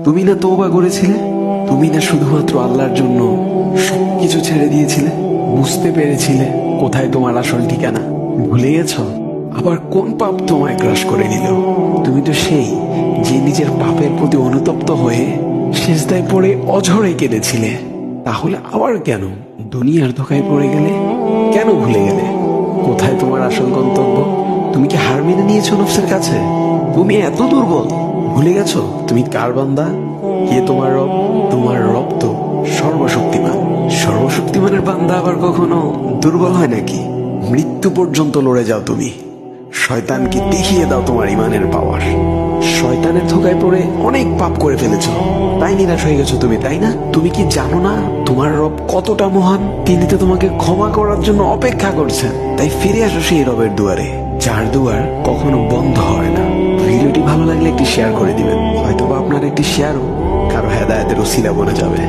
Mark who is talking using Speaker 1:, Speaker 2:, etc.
Speaker 1: তুমি না তওবা করেছিলে? তুমি না শুধুমাত্র আল্লাহর জন্য সবকিছু ছেড়ে দিয়েছিলে? বুঝতে পেরেছিলে কোথায় তোমার আসল ঠিকানা? ভুলে গেছো? আবার কোন পাপ তোমায় গ্রাস করে নিল? তুমি তো সেই যে নিজের পাপের প্রতি অনুতপ্ত হয়ে সিজদায় পড়ে অঝরে কেঁদেছিলে। তাহলে আবার কেন দুনিয়ার ধোকায় পড়ে গেলে? কেন ভুলে গেলে কোথায় তোমার আসল গন্তব্য? তুমি কি হার মেনে নিয়েছো নফসের কাছে? তুমি এত দুর্বল, ভুলে গেছো তুমি কার বান্দা? কে তোমার রব? তোমার রব তো সর্বশক্তিমান। সর্বশক্তিমানের বান্দা আবার কখনো দুর্বল হয় নাকি? মৃত্যু পর্যন্ত লড়ে যাও তুমি। শয়তানকে দেখিয়ে দাও তোমার ইমানের পাওয়ার। শয়তানের ধোকায় পড়ে অনেক পাপ করে ফেলেছো, তাই নিরাশ হয়ে গেছো তুমি, তাই না? তুমি কি জানো না তোমার রব কতটা মহান? তিনি তো তোমাকে ক্ষমা করার জন্য অপেক্ষা করছেন। তাই ফিরে আসো সেই রবের দুয়ারে, যার দুয়ার কখনো বন্ধ হয় না। ভিডিওটি ভালো লাগলে একটি শেয়ার করে দিবেন, হয়তোবা আপনার একটি শেয়ারও কারো হেদায়েতের ওসিলা বনে যাবে।